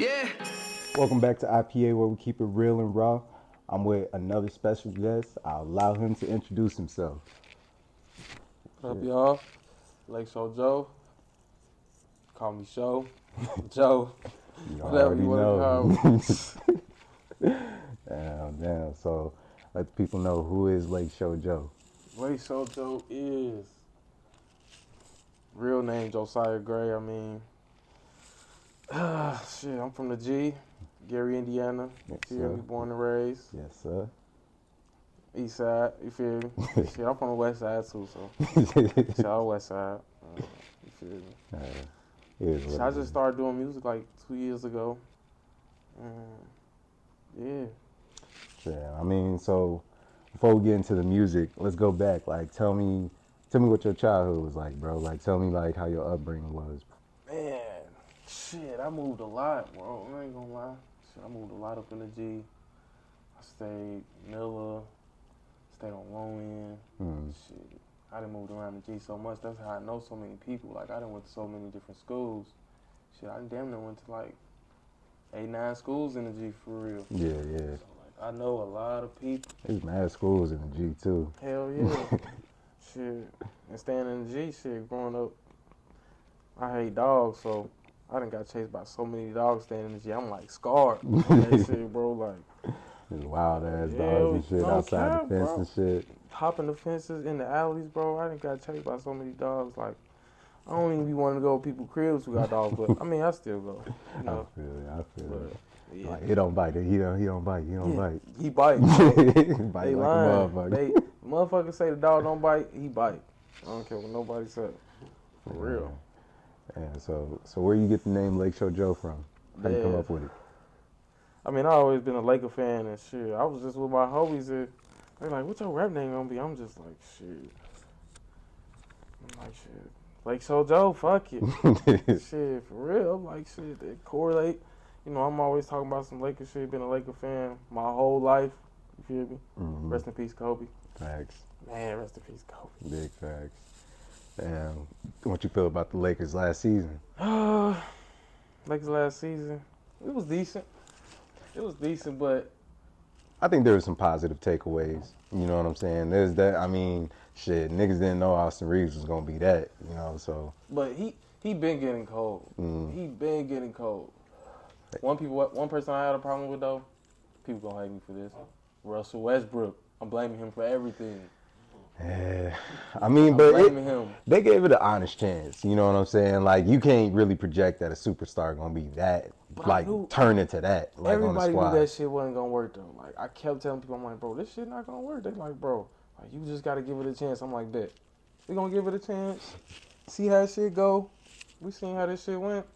Yeah. Welcome back to IPA, where we keep it real and raw. I'm with another special guest. I'll allow him to introduce himself. What up, y'all? LakeShow Jo. Call me Show. Joe. You Whatever already you want know. to call me. Damn. So let the people know, who is LakeShow Jo. LakeShow Jo is real name Josiah Gray. I mean, shit, I'm from the G, Gary, Indiana. Yes, You feel sir. me? Born and raised. Yes, sir. East side, you feel me? Shit, I'm from the west side too, so shout out west side. You feel me? So I just started doing music like 2 years ago. Yeah. Yeah, I mean, so before we get into the music, let's go back. Like, tell me what your childhood was like, bro. Like, tell me like how your upbringing was. Man, shit, I moved a lot, bro. I ain't gonna lie. Shit, I moved a lot up in the G. I stayed Miller, stayed on Low End. Shit, I done moved around the G so much. That's how I know so many people. Like, I done went to so many different schools. Shit, I damn near went to like 8, 9 schools in the G for real. Yeah. So, like, I know a lot of people. There's mad schools in the G too. Hell yeah. Shit. And staying in the G, shit, growing up, I hate dogs, so I done got chased by so many dogs staying in the G. I'm like scarred from that shit, bro. Like, There's wild ass yeah, dogs and shit no outside cap, the fence bro. and shit. Hopping the fences in the alleys, bro. I done got chased by so many dogs. Like, I don't even be wanting to go to people's cribs who got dogs, but I mean, I still go. You know? I feel it. Yeah. Like, he don't bite. He don't bite. He bite. Bro. Bite They like lying. a motherfucker. Motherfuckers say the dog don't bite, he bite. I don't care what nobody said. For real. Yeah. So where you get the name LakeShow Jo from? How you come up with it? I mean, I always been a Laker fan and shit. I was just with my homies and they're like, "What's your rap name gonna be?" I'm just like, shit. I'm like, shit. LakeShow Jo, fuck it. Shit, for real. I'm like, shit, they correlate. You know, I'm always talking about some Laker shit. Been a Laker fan my whole life. You feel me? Mm-hmm. Rest in peace, Kobe. Facts. Man, rest in peace, Kobe. Big facts. Damn. What you feel about the Lakers last season? Lakers last season, it was decent. But I think there were some positive takeaways. You know what I'm saying? There's that. I mean, shit, niggas didn't know Austin Reeves was gonna be that. You know, so. But he been getting cold. He been getting cold. One person I had a problem with though, people gonna hate me for this. Russell Westbrook. I'm blaming him for everything. Yeah, I mean, but they gave it an honest chance. You know what I'm saying? Like, you can't really project that a superstar gonna be that, but like, turn into that. Like, everybody on the squad. knew that shit wasn't gonna work though. Like, I kept telling people, I'm like, bro, this shit not gonna work. They like, bro, like, you just gotta give it a chance. I'm like, bet. We gonna give it a chance. See how shit go. We seen how this shit went.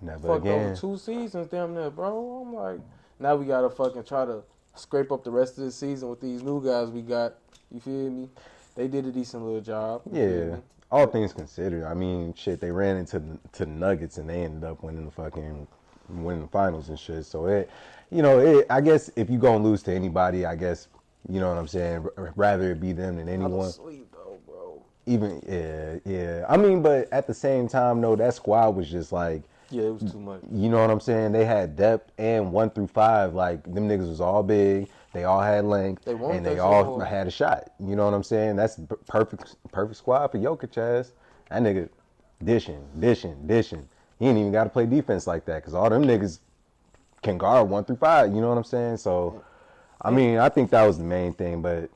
Never Fucked again. over 2 seasons, damn near, bro. I'm like, now we gotta fucking try to scrape up the rest of the season with these new guys we got. You feel me? They did a decent little job. Yeah. All things considered, I mean, shit, they ran into the Nuggets and they ended up winning the finals and shit. So I guess if you gonna lose to anybody, I guess, you know what I'm saying, rather it be them than anyone. I was asleep though, bro. Even yeah. I mean, but at the same time, though, that squad was just like. Yeah, it was too much. You know what I'm saying? They had depth and 1 through 5. Like, them niggas was all big. They all had length. And they all had a shot. You know what I'm saying? That's perfect squad for Jokic ass. That nigga dishing. He ain't even got to play defense like that because all them niggas can guard 1 through 5. You know what I'm saying? So, I mean, I think that was the main thing. But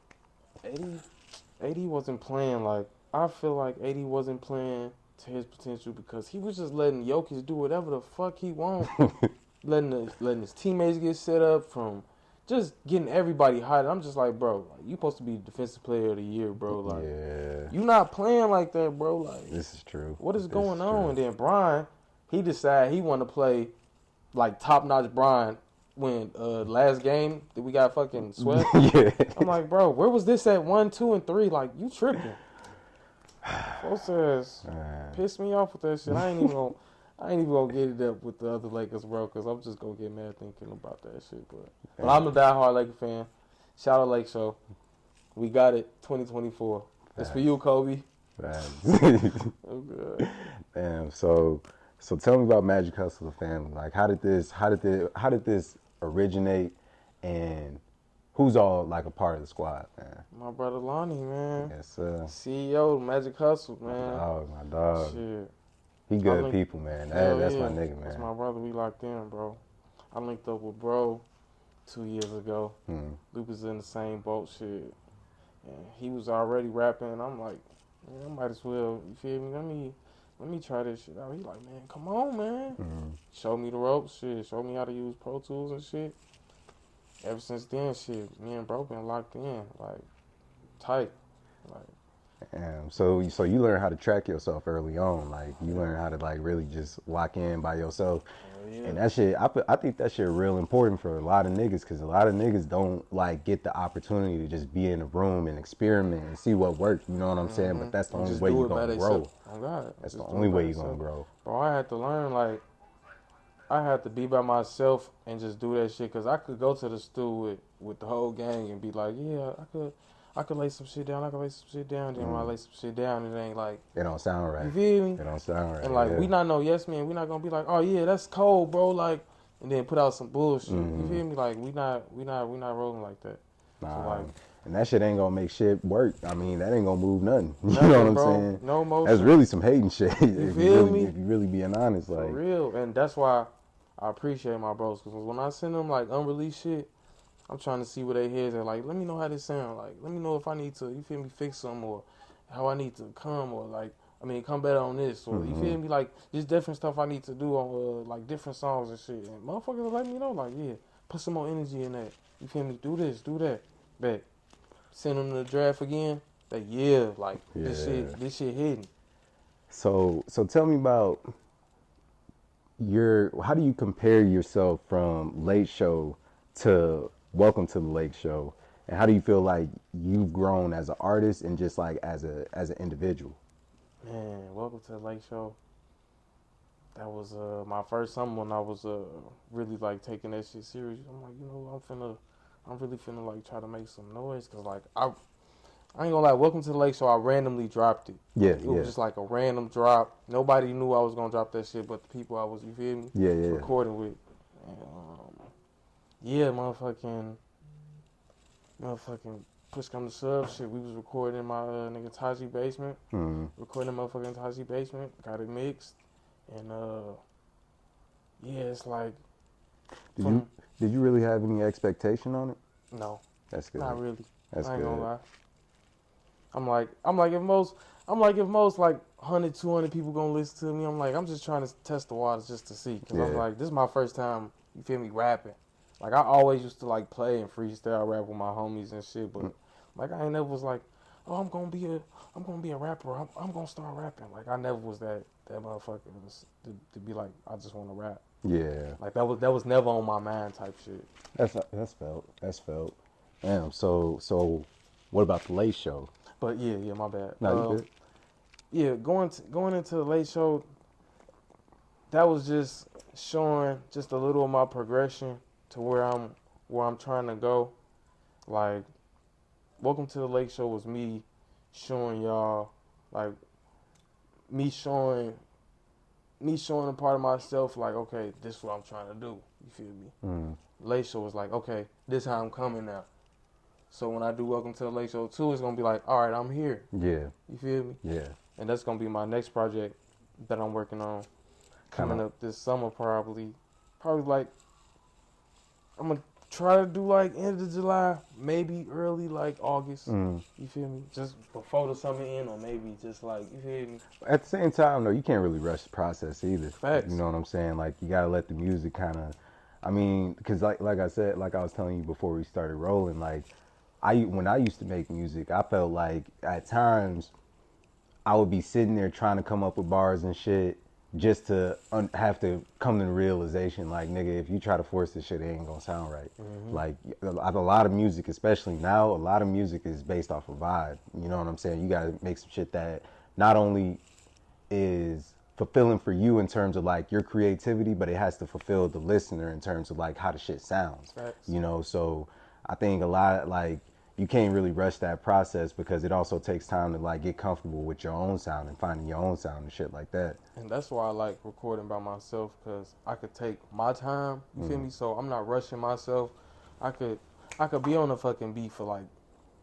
AD wasn't playing like, I feel like AD wasn't playing to his potential because he was just letting Jokic do whatever the fuck he want, letting his teammates get set up, from just getting everybody hot. I'm just like, bro, like, you supposed to be defensive player of the year, bro. Like, you not playing like that, bro. Like, this is true. What is going on? And then Brian, he decided he wanted to play like top notch Brian when last game that we got fucking swept. Yeah. I'm like, bro, where was this at 1, 2, and 3? Like, you tripping. Folks says, pissed me off with that shit. I ain't even gonna get it up with the other Lakers, bro, because I'm just gonna get mad thinking about that shit. But I'm a diehard Laker fan. Shout out LakeShow. We got it, 2024. It's for you, Kobe. Right. Oh, good. Damn. So So tell me about Magic Hustle, the family. Like, how did this originate, and who's all like a part of the squad, man? My brother Lonnie, man. Yes, sir. CEO of Magic Hustle, man. My dog. Shit. He good people, man. That's my nigga, man. That's my brother. We locked in, bro. I linked up with bro 2 years ago. Luke was in the same boat, shit. And he was already rapping, and I'm like, man, I might as well, you feel me? Let me try this shit out. He like, man, come on, man. Show me the ropes, shit. Show me how to use Pro Tools and shit. Ever since then, shit, me and bro been locked in, like, tight. Like, damn. So you learn how to track yourself early on. Like, you learn how to, like, really just lock in by yourself. yeah. And that shit, I think that shit real important for a lot of niggas, because a lot of niggas don't, like, get the opportunity to just be in a room and experiment and see what works. You know what I'm saying? But that's the only way you're going to grow. Oh, God. That's the only way you're going to grow. Bro, I had to learn, like, I had to be by myself and just do that shit, because I could go to the stool with the whole gang and be like, yeah, I could lay some shit down, Then when I lay some shit down, it ain't like... It don't sound right. You feel me? It don't sound right. And like, we not no yes man. We not gonna be like, oh yeah, that's cold, bro. Like, and then put out some bullshit. You feel me? Like, we not rolling like that. Nah. So like, and that shit ain't gonna make shit work. I mean, that ain't gonna move nothing. You know what I'm saying? No motion. That's really some hating shit. You feel me? If you really being honest, like, for real. And that's why I appreciate my bros, because when I send them like unreleased shit, I'm trying to see where their heads are. Like, let me know how this sound. Like, let me know if I need to, you feel me, fix something, or how I need to come, or like, I mean, come better on this, or you feel me, like, just different stuff I need to do on like different songs and shit. And motherfuckers let me know, like, yeah, put some more energy in that. You feel me? Do this, do that. Bet. Send them to the draft again. Like, yeah, like, this shit hidden. So tell me about how do you compare yourself from LakeShow to Welcome to the LakeShow, and how do you feel like you've grown as an artist and just like as an individual? Man, Welcome to the LakeShow. That was my first summer when I was really like taking that shit serious. I'm like, you know, I'm really finna like try to make some noise, cause like I ain't gonna lie. Welcome to the LakeShow, I randomly dropped it. It was just like a random drop. Nobody knew I was gonna drop that shit, but the people I was, you feel me, recording with. And, motherfucking push come to shove, shit. We was recording in my nigga Taji basement. Recording in motherfucking Taji basement. Got it mixed, and it's like. Did you really have any expectation on it? No, that's good. Not really. That's I ain't good. gonna lie. I'm like if most like 100, 200 people gonna listen to me, I'm just trying to test the waters just to see, because I'm like, this is my first time, you feel me, rapping. Like, I always used to like play and freestyle rap with my homies and shit, but like, I ain't never was like, oh, I'm gonna be a rapper. I'm gonna start rapping. Like, I never was that motherfucker to be like, I just want to rap. Yeah. Like, that was never on my mind type shit. That's felt. Damn. So what about the LakeShow? But yeah, my bad. No, you good. Yeah, going into the LakeShow, that was just showing just a little of my progression to where I'm trying to go. Like, Welcome to the LakeShow was me showing y'all, like, me showing a part of myself, like, okay, this is what I'm trying to do. You feel me? LakeShow was like, okay, this is how I'm coming now. So when I do Welcome to the LakeShow 2, it's gonna be like, all right, I'm here. Yeah. You feel me? Yeah. And that's gonna be my next project that I'm working on, coming up this summer, probably like, I'm gonna try to do like end of July, maybe early like August. You feel me? Just before the summer end, or maybe just like, you feel me? At the same time, though, you can't really rush the process either. Facts. You know what I'm saying? Like, you gotta let the music kind of, I mean, because like I said, like I was telling you before we started rolling, like, when I used to make music, I felt like at times I would be sitting there trying to come up with bars and shit, just to have to come to the realization, like, nigga, if you try to force this shit, it ain't gonna sound right. Like, a lot of music, especially now, a lot of music is based off a vibe. You know what I'm saying? You gotta make some shit that not only is fulfilling for you in terms of like your creativity, but it has to fulfill the listener in terms of like how the shit sounds. Facts. You know, so I think a lot, like, you can't really rush that process because it also takes time to like get comfortable with your own sound and finding your own sound and shit like that. And that's why I like recording by myself, because I could take my time, you feel me? So I'm not rushing myself. I could be on a fucking beat for like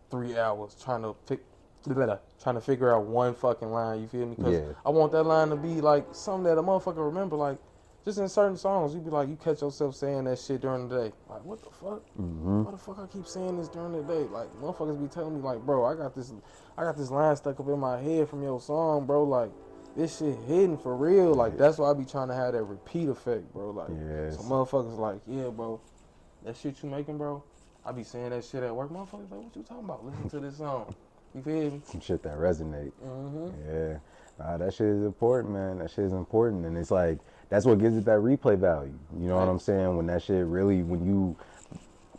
3 hours trying to figure out one fucking line, you feel me? Because I want that line to be like something that a motherfucker remember. Like, just in certain songs, you be like, you catch yourself saying that shit during the day. Like, what the fuck? Why the fuck I keep saying this during the day? Like, motherfuckers be telling me, like, bro, I got this line stuck up in my head from your song, bro. Like, this shit hidden for real. Like, that's why I be trying to have that repeat effect, bro. Like, so motherfuckers like, yeah, bro, that shit you making, bro, I be saying that shit at work. Motherfuckers like, what you talking about? Listen to this song. You feel me? Some shit that resonate. Yeah. Nah, that shit is important, man. That shit is important. And it's like, that's what gives it that replay value. You know what I'm saying? When that shit really, when you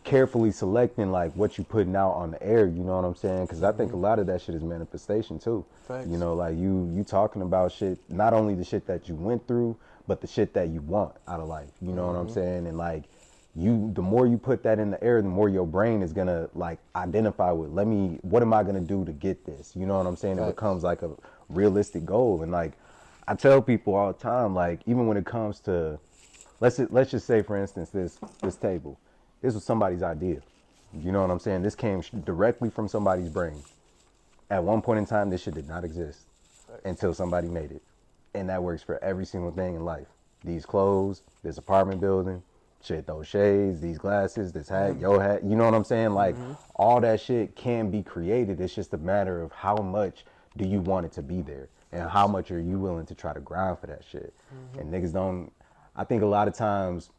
carefully selecting like what you putting out on the air, you know what I'm saying? Because I think a lot of that shit is manifestation too. Thanks. You know, like you talking about shit, not only the shit that you went through, but the shit that you want out of life. You know what I'm saying? And like, the more you put that in the air, the more your brain is gonna like identify with, what am I gonna do to get this? You know what I'm saying? It becomes like a realistic goal. And like, I tell people all the time, like, even when it comes to, let's just say, for instance, this table, this was somebody's idea. You know what I'm saying? This came directly from somebody's brain. At one point in time, this shit did not exist until somebody made it. And that works for every single thing in life. These clothes, this apartment building, shit, those shades, these glasses, this hat, your hat, you know what I'm saying? Like, all that shit can be created. It's just a matter of how much do you want it to be there, and how much are you willing to try to grind for that shit. And niggas don't, I think a lot of times,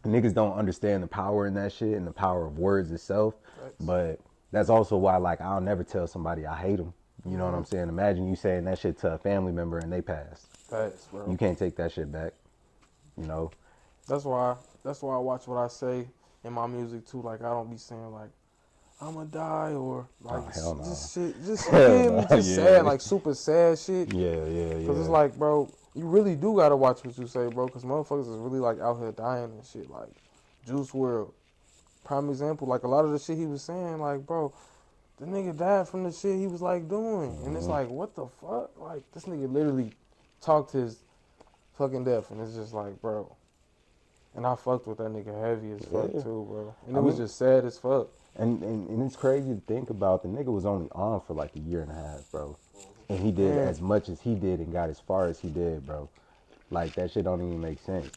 niggas don't understand the power in that shit and the power of words itself. But that's also why, like, I'll never tell somebody I hate them. You know what I'm saying? Imagine you saying that shit to a family member and they passed. Facts, bro. You can't take that shit back, you know? That's why I watch what I say in my music too. Like, I don't be saying like, I'ma die, or like just shit, just sad, like super sad shit. Yeah. Cause it's like, bro, you really do gotta watch what you say, bro. Cause motherfuckers is really like out here dying and shit. Like Juice WRLD, prime example. Like a lot of the shit he was saying, like, bro, the nigga died from the shit he was like doing, and it's like, what the fuck? Like, this nigga literally talked his fucking death, and it's just like, bro. And I fucked with that nigga heavy as fuck too, bro. And it was just sad as fuck. And it's crazy to think about. The nigga was only on for like 1.5 years, bro. And he did as much as he did and got as far as he did, bro. Like, that shit don't even make sense.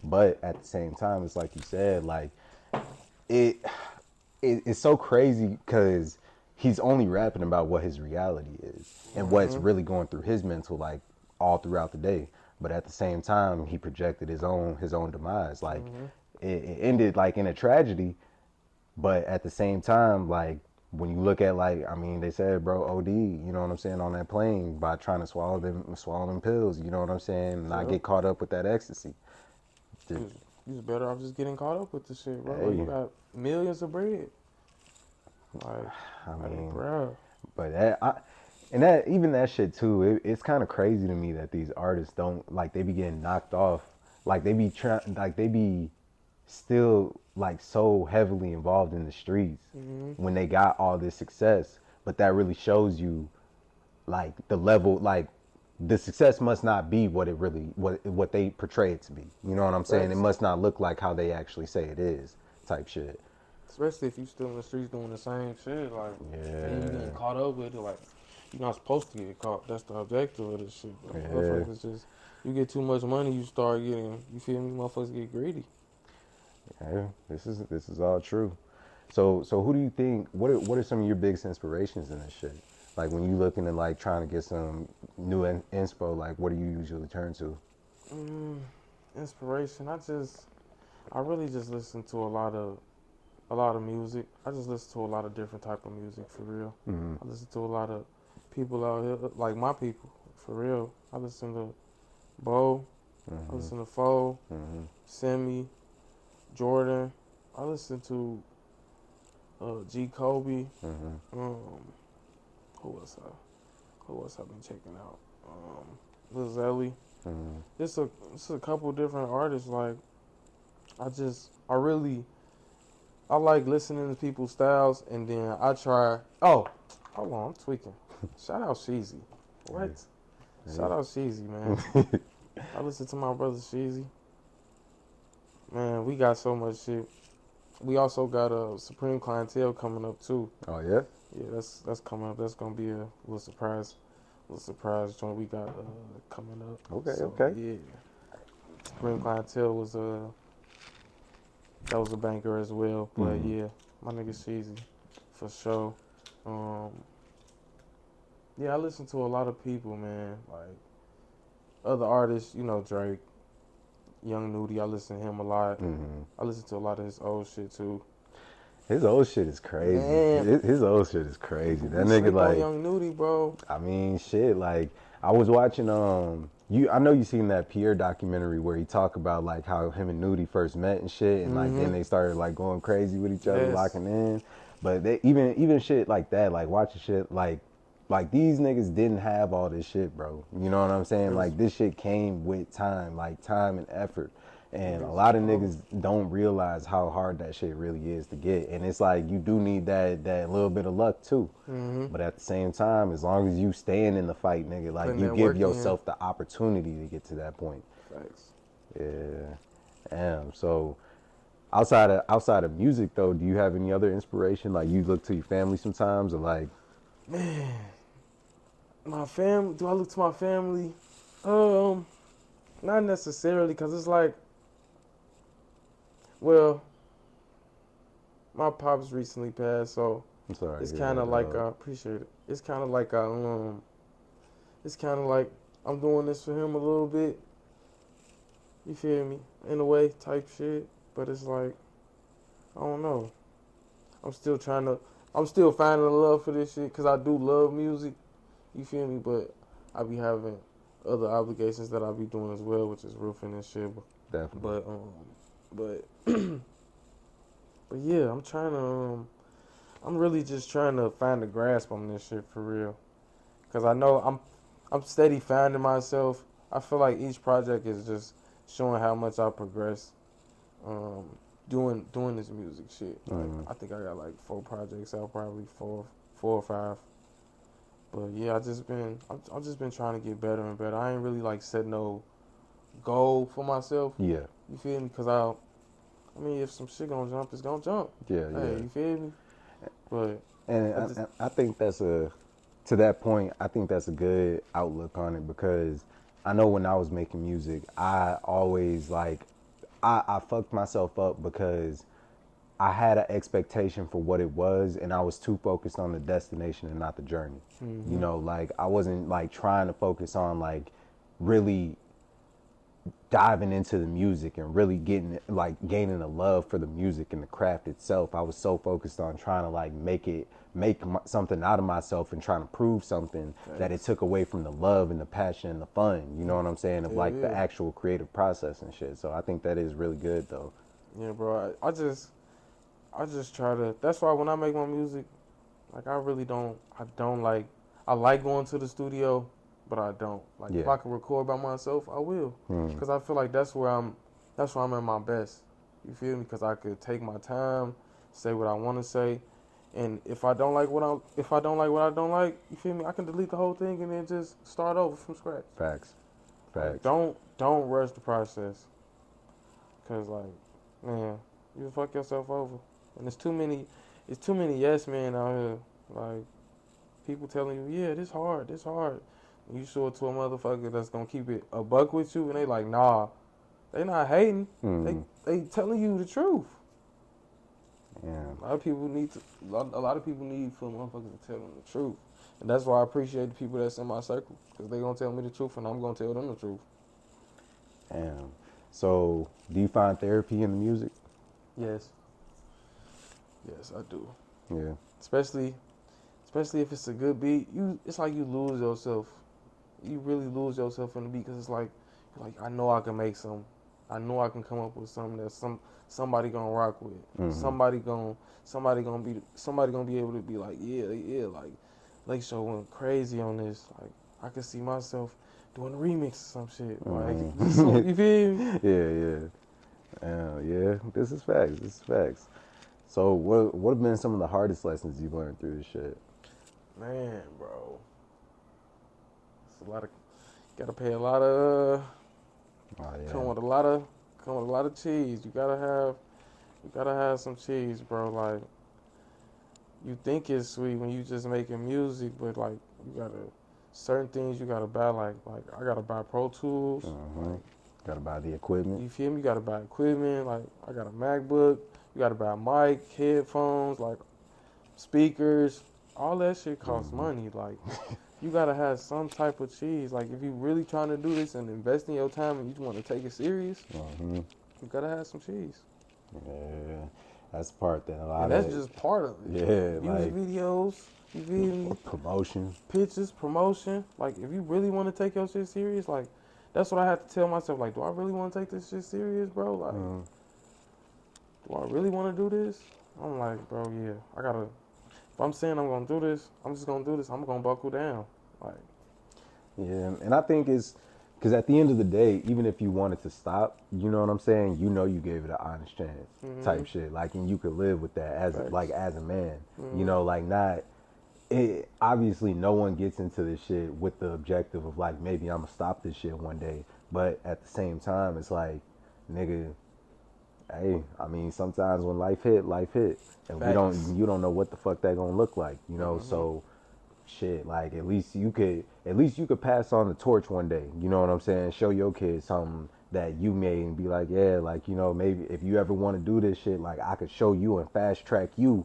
But at the same time, it's like you said, like, it's so crazy because he's only rapping about what his reality is and what's really going through his mental, like, all throughout the day. But at the same time, he projected his own demise. Like, it ended like in a tragedy. But at the same time, like, when you look at, like, I mean, they said, bro, OD, you know what I'm saying, on that plane by trying to swallow them pills, you know what I'm saying, and not get caught up with that ecstasy. You's better off just getting caught up with the shit, bro. Like, you got millions of bread. Like, I mean, bro. But even that shit too, it's kind of crazy to me that these artists don't, like, they be getting knocked off, like they be still like so heavily involved in the streets when they got all this success. But that really shows you, like, the level, like, the success must not be what they portray it to be. You know what I'm saying? It must not look like how they actually say it is, type shit. Especially if you still in the streets doing the same shit, like, and you getting caught up with it, like, you're not supposed to get caught. That's the objective of this shit, bro. Motherfuckers just, you get too much money, you start getting, you feel me? Motherfuckers get greedy. Yeah, this is all true. So who do you think? What are some of your biggest inspirations in this shit? Like, when you looking at, like, trying to get some new inspo, like, what do you usually turn to? Inspiration. I really just listen to a lot of music. I just listen to a lot of different type of music, for real. I listen to a lot of people out here, like my people, for real. I listen to Bo. I listen to Fo, Simi, Jordan. I listen to G. Kobe. Who else I've been checking out? Lil Zelly. Just a couple different artists. Like, I really I like listening to people's styles, and then I try. Oh, hold on, I'm tweaking. Shout out Sheezy. What? Hey. Shout out Sheezy, man. I listen to my brother Sheezy. Man, we got so much shit. We also got a Supreme Clientele coming up too. Oh yeah. Yeah, that's coming up. That's gonna be a little surprise joint we got coming up. Okay, so, okay. Yeah. Supreme Clientele was that was a banker as well. But yeah, my nigga Sheezy for sure. Yeah, I listen to a lot of people, man. Like other artists, you know, Drake, Young Nudie. I listen to him a lot. I listen to a lot of his old shit too. His old shit is crazy. His old shit is crazy. That nigga like Young Nudie, bro. I mean, shit. Like I was watching I know you seen that Pierre documentary where he talk about like how him and Nudie first met and shit, and like then they started like going crazy with each other, locking in. But they even shit like that, like watching shit like these niggas didn't have all this shit, bro. You know what I'm saying? Like this shit came with time, like time and effort. And a lot of niggas don't realize how hard that shit really is to get. And it's like you do need that little bit of luck too. But at the same time, as long as you staying in the fight, nigga, like you give yourself the opportunity to get to that point. Thanks. Yeah. Damn. So outside of music though, do you have any other inspiration? Like you look to your family sometimes, or like, man, my family. Do I look to my family? Not necessarily, cause it's like, well, my pops recently passed, so I'm sorry, it's kind of like I appreciate it. It's kind of like I'm doing this for him a little bit. You feel me? In a way, type shit. But it's like, I don't know. I'm still finding a love for this shit because I do love music. You feel me? But I be having other obligations that I be doing as well, which is roofing and shit. Definitely. But yeah, I'm really just trying to find a grasp on this shit for real. Cause I know I'm steady finding myself. I feel like each project is just showing how much I progress, doing this music shit. Like I think I got like 4 projects out, probably 4 or 5. But yeah, I've just been trying to get better and better. I ain't really like set no goal for myself. Yeah. You feel me? Cause I mean, if some shit gonna jump, it's gonna jump. Yeah, hey, you feel me? But I think to that point, I think that's a good outlook on it because I know when I was making music, I always I fucked myself up because I had an expectation for what it was and I was too focused on the destination and not the journey. You know, like I wasn't like trying to focus on like really diving into the music and really gaining a love for the music and the craft itself. I was so focused on trying to like make something out of myself and trying to prove something that it took away from the love and the passion and the fun, you know what I'm saying, of the actual creative process and shit. So I think that is really good though. Yeah, bro. I just try to, that's why when I make my music, like I like going to the studio, but I don't. Like if I can record by myself, I will. Because I feel like that's where I'm at my best. You feel me? Because I could take my time, say what I want to say, and if I don't like what I don't like, you feel me? I can delete the whole thing and then just start over from scratch. Facts. Like, don't rush the process. Cause like, man, you fuck yourself over. And it's too many yes men out here. Like people telling you, yeah, this hard. You show it to a motherfucker that's gonna keep it a buck with you, and they like, nah, they not hating. They telling you the truth. Yeah. A lot of people need for motherfuckers to tell them the truth, and that's why I appreciate the people that's in my circle because they gonna tell me the truth, and I'm gonna tell them the truth. Damn. So, do you find therapy in the music? Yes, I do. Yeah. Especially if it's a good beat. It's like you lose yourself. You really lose yourself in the beat because it's like I know I can make some. I know I can come up with something that somebody gonna rock with. Somebody gonna be able to be like, yeah, like LakeShow went crazy on this. Like I can see myself doing a remix or some shit. Like you feel me? Yeah. Yeah. This is facts. So what have been some of the hardest lessons you've learned through this shit? Man, bro, it's a lot of. Gotta pay a lot of. Come with a lot of cheese. You gotta have some cheese, bro. Like, you think it's sweet when you just making music, but like you gotta certain things you gotta buy. Like I gotta buy Pro Tools. Like, gotta buy the equipment. You feel me? You gotta buy equipment. Like I got a MacBook. You gotta buy a mic, headphones, like speakers. All that shit costs money. Like you gotta have some type of cheese. Like if you really trying to do this and invest in your time and you want to take it serious, you gotta have some cheese. Yeah, that's the part that a lot and that's just part of it. Yeah, music videos. You feel me? Promotion, pictures, promotion. Like if you really want to take your shit serious, like that's what I have to tell myself. Like, do I really want to take this shit serious, bro? Like, do I really want to do this? I'm like, bro, yeah, I gotta. If I'm saying I'm gonna do this, I'm just gonna do this. I'm gonna buckle down. Like, yeah, and I think it's because at the end of the day, even if you wanted to stop, you know what I'm saying? You know, you gave it an honest chance, type shit. Like, and you could live with that as as a man. You know, like not. It obviously no one gets into this shit with the objective of like maybe I'm gonna stop this shit one day, but at the same time it's like, nigga, hey, I mean sometimes when life hit, and you don't know what the fuck that gonna look like, you know. So shit, like at least you could pass on the torch one day, you know what I'm saying? Show your kids something that you made and be like, yeah, like, you know, maybe if you ever want to do this shit, like I could show you and fast track you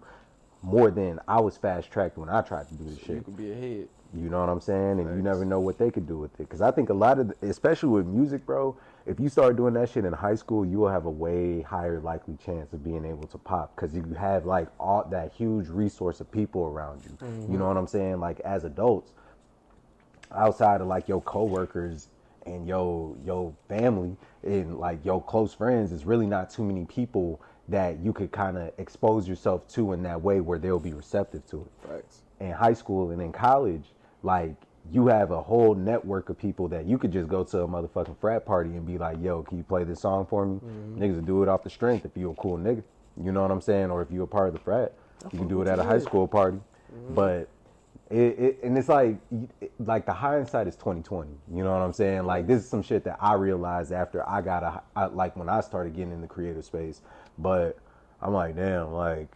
more than I was fast-tracked when I tried to do this shit. You could be ahead. You know what I'm saying? And you never know what they could do with it. Because I think a lot of, especially with music, bro, if you start doing that shit in high school, you will have a way higher likely chance of being able to pop. Because you have, like, all that huge resource of people around you. You know what I'm saying? Like, as adults, outside of, like, your coworkers and your family and, like, your close friends, there's really not too many people that you could kind of expose yourself to in that way where they'll be receptive to it. Right. In high school and in college, like you have a whole network of people that you could just go to a motherfucking frat party and be like, yo, can you play this song for me? Niggas will do it off the strength if you a cool nigga. You know what I'm saying? Or if you a part of the frat, you can do it at a high school party. But and it's like the hindsight is 2020. You know what I'm saying? Like this is some shit that I realized after like when I started getting in the creative space. But I'm like, damn, like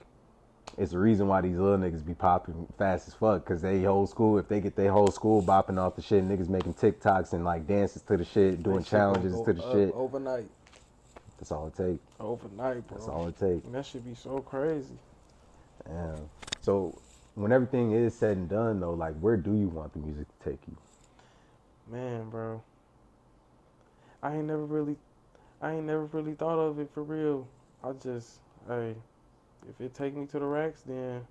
it's the reason why these little niggas be popping fast as fuck. Cause they whole school, if they get their whole school bopping off the shit, niggas making TikToks and like dances to the shit, doing challenges to the shit. Overnight. That's all it takes. Overnight, bro. That's all it takes. And that should be so crazy. Yeah. So when everything is said and done though, like where do you want the music to take you? Man, bro. I ain't never really thought of it for real. I just, hey, if it take me to the racks, then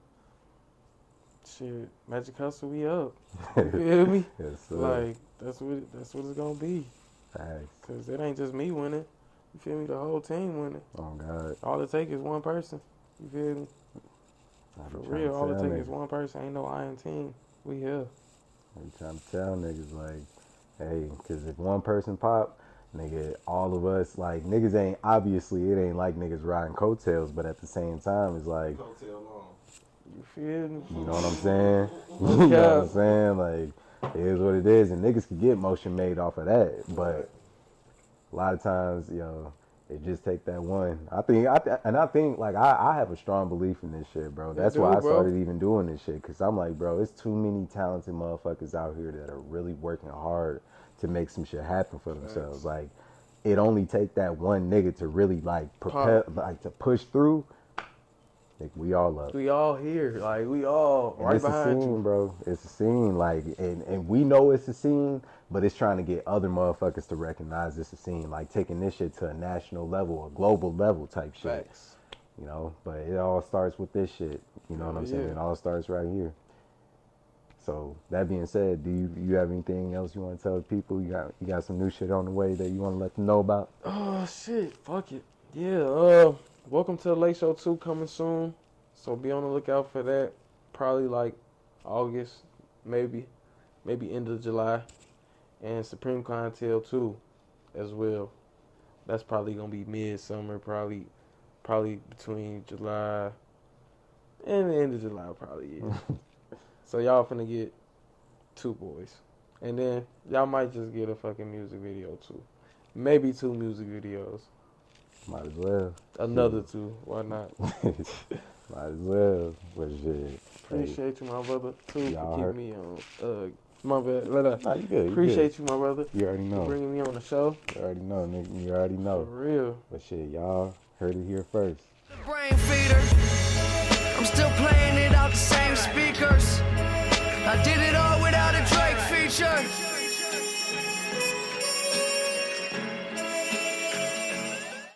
shit, MagicHustle, we up. You feel me? Yes, sir. Like that's what it's gonna be. Thanks. Cause it ain't just me winning. You feel me? The whole team winning. Oh God. All it take is one person. You feel me? For real, all it take is one person. Ain't no I in team. We here. I'm trying to tell niggas like, hey, cause if one person pop, nigga, all of us, like, niggas ain't, obviously, it ain't like niggas riding coattails, but at the same time, it's like, you feel me? You know what I'm saying? You know what I'm saying? Like, it is what it is, and niggas can get motion made off of that, but a lot of times, it just take that one. I think, like, I have a strong belief in this shit, bro. That's why I started even doing this shit, because I'm like, bro, it's too many talented motherfuckers out here that are really working hard to make some shit happen for themselves. Like, it only take that one nigga to really like propel, like to push through. Like we all up. We all here. Like we all right behind you. It's a scene, bro. It's a scene. Like, and we know it's a scene, but it's trying to get other motherfuckers to recognize it's a scene. Like taking this shit to a national level, a global level type shit. Facts. You know, but it all starts with this shit. You know what I'm saying? It all starts right here. So that being said, do you have anything else you want to tell people? You got some new shit on the way that you want to let them know about? Oh shit, fuck it. Yeah, welcome to the LakeShow 2 coming soon. So be on the lookout for that. Probably like August, maybe end of July. And Supreme Clientele 2 as well. That's probably gonna be mid-summer, probably between July And the end of July probably is. So y'all finna get 2 boys. And then y'all might just get a fucking music video too. Maybe 2 music videos. Might as well. Another 2. Why not? Might as well. But shit. Appreciate you, my brother, too, y'all for keeping me on. My bad. Nah, you good. Appreciate you, my brother. You already know. For bringing me on the show. You already know, nigga. You already know. For real. But shit, y'all heard it here first. Brain feeder. I'm still playing it out the same speakers.